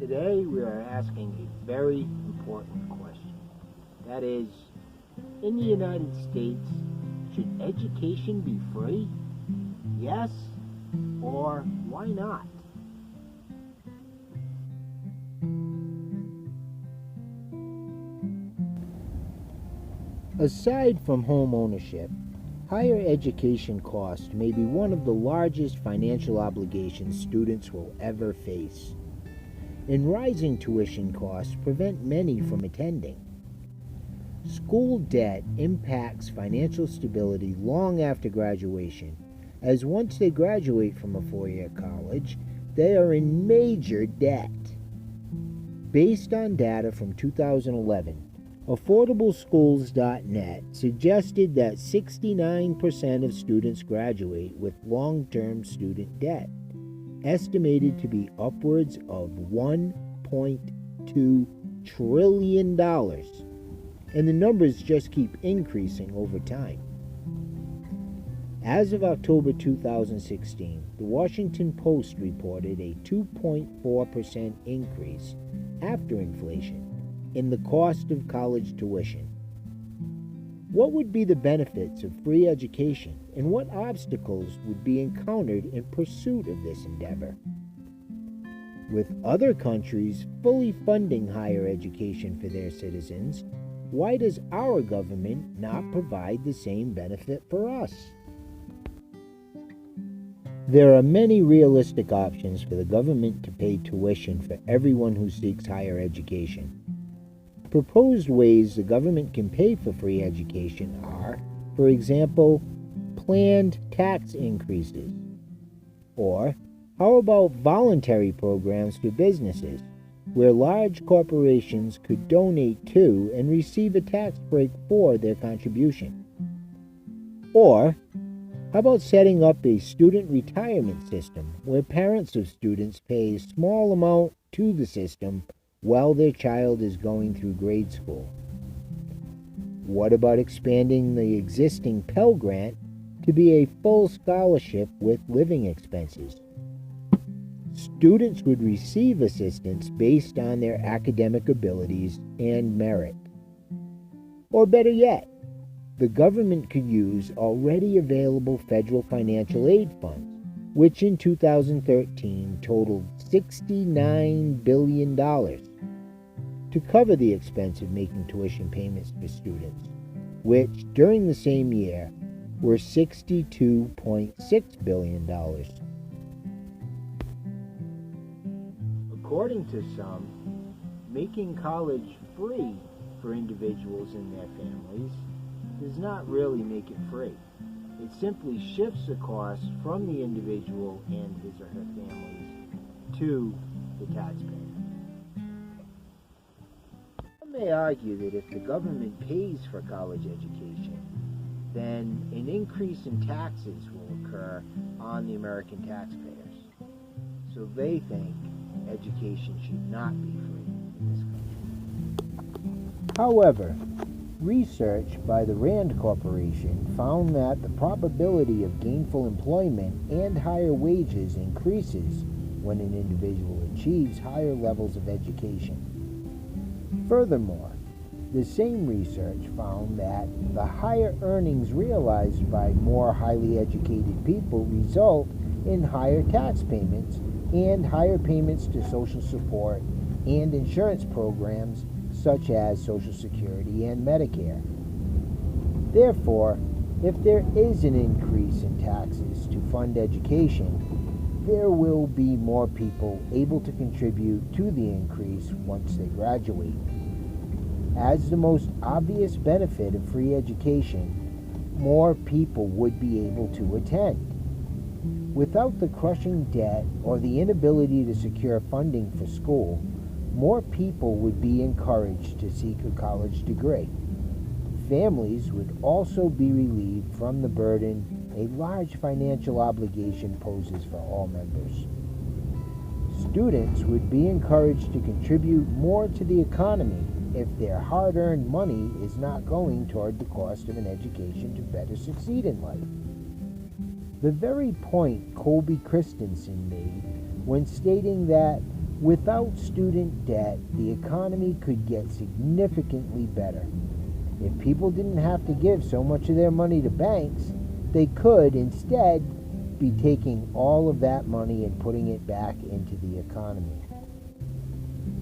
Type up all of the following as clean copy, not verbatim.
Today we are asking a very important question. That is, in the United States, should education be free? Yes, or why not? Aside from home ownership, higher education cost may be one of the largest financial obligations students will ever face. And rising tuition costs prevent many from attending. School debt impacts financial stability long after graduation, as once they graduate from a four-year college, they are in major debt. Based on data from 2011, AffordableSchools.net suggested that 69% of students graduate with long-term student debt, estimated to be upwards of $1.2 trillion, and the numbers just keep increasing over time. As of October 2016, the Washington Post reported a 2.4% increase after inflation in the cost of college tuition. What would be the benefits of free education, and what obstacles would be encountered in pursuit of this endeavor? With other countries fully funding higher education for their citizens, why does our government not provide the same benefit for us? There are many realistic options for the government to pay tuition for everyone who seeks higher education. Proposed ways the government can pay for free education are, for example, planned tax increases. Or, how about voluntary programs for businesses, where large corporations could donate to and receive a tax break for their contribution? Or, how about setting up a student retirement system where parents of students pay a small amount to the system while their child is going through grade school? What about expanding the existing Pell Grant to be a full scholarship with living expenses? Students would receive assistance based on their academic abilities and merit. Or better yet, the government could use already available federal financial aid funds, which in 2013 totaled $69 billion, to cover the expense of making tuition payments for students, which during the same year were $62.6 billion. According to some, making college free for individuals and their families does not really make it free. It simply shifts the cost from the individual and his or her families to the taxpayer. Some may argue that if the government pays for college education, then an increase in taxes will occur on the American taxpayers. So they think education should not be free in this country. However, research by the Rand Corporation found that the probability of gainful employment and higher wages increases when an individual achieves higher levels of education. Furthermore, the same research found that the higher earnings realized by more highly educated people result in higher tax payments and higher payments to social support and insurance programs such as Social Security and Medicare. Therefore, if there is an increase in taxes to fund education, there will be more people able to contribute to the increase once they graduate. As the most obvious benefit of free education, more people would be able to attend. Without the crushing debt or the inability to secure funding for school, more people would be encouraged to seek a college degree. Families would also be relieved from the burden a large financial obligation poses for all members. Students would be encouraged to contribute more to the economy if their hard-earned money is not going toward the cost of an education to better succeed in life. The very point Colby Christensen made when stating that Without student debt, the economy could get significantly better. If people didn't have to give so much of their money to banks, they could instead be taking all of that money and putting it back into the economy.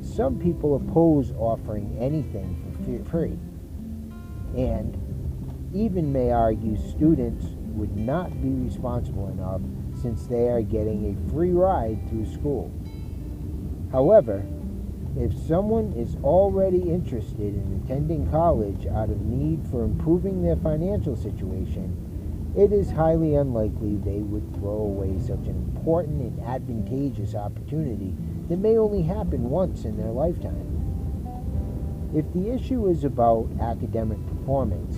Some people oppose offering anything for free, and even may argue students would not be responsible enough since they are getting a free ride through school. However, if someone is already interested in attending college out of need for improving their financial situation, it is highly unlikely they would throw away such an important and advantageous opportunity that may only happen once in their lifetime. If the issue is about academic performance,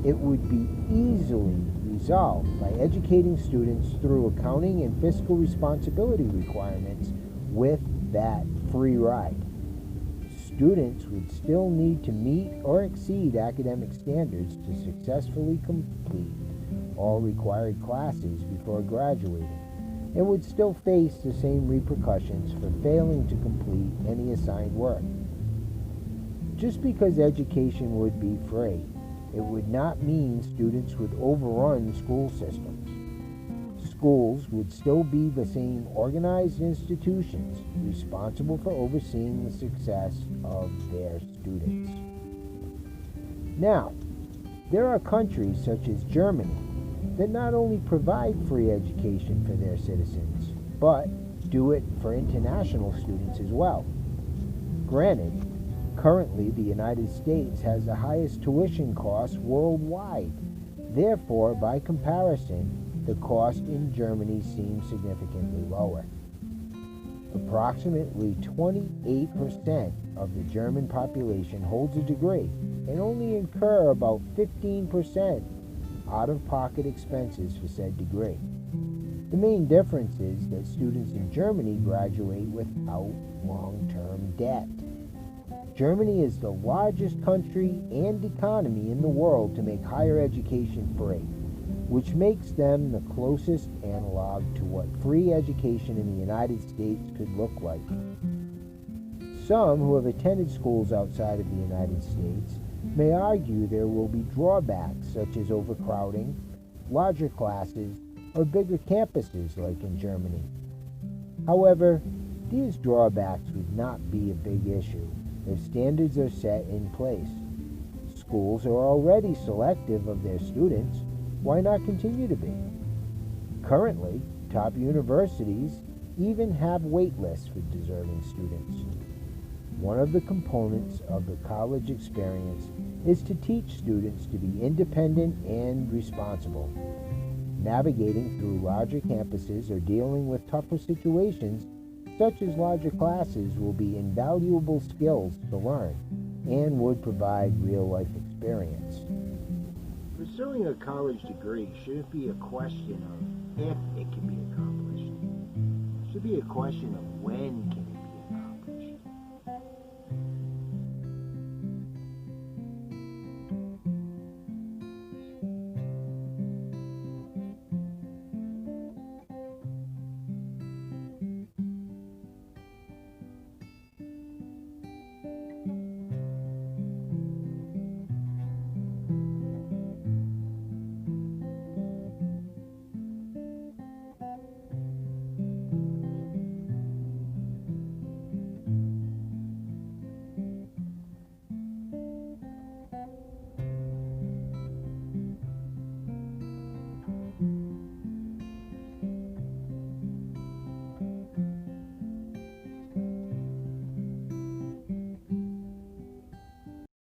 it would be easily resolved by educating students through accounting and fiscal responsibility requirements with that free ride. Students would still need to meet or exceed academic standards to successfully complete all required classes before graduating, and would still face the same repercussions for failing to complete any assigned work. Just because education would be free, it would not mean students would overrun school systems. Schools would still be the same organized institutions responsible for overseeing the success of their students. Now, there are countries such as Germany that not only provide free education for their citizens, but do it for international students as well. Granted, currently the United States has the highest tuition costs worldwide. Therefore, by comparison, the cost in Germany seems significantly lower. Approximately 28% of the German population holds a degree and only incur about 15% out-of-pocket expenses for said degree. The main difference is that students in Germany graduate without long-term debt. Germany is the largest country and economy in the world to make higher education free, which makes them the closest analog to what free education in the United States could look like. Some who have attended schools outside of the United States may argue there will be drawbacks such as overcrowding, larger classes, or bigger campuses like in Germany. However, these drawbacks would not be a big issue if standards are set in place. Schools are already selective of their students. Why not continue to be? Currently, top universities even have wait lists for deserving students. One of the components of the college experience is to teach students to be independent and responsible. Navigating through larger campuses or dealing with tougher situations, such as larger classes, will be invaluable skills to learn and would provide real-life experience. Pursuing a college degree shouldn't be a question of if it can be accomplished. It should be a question of when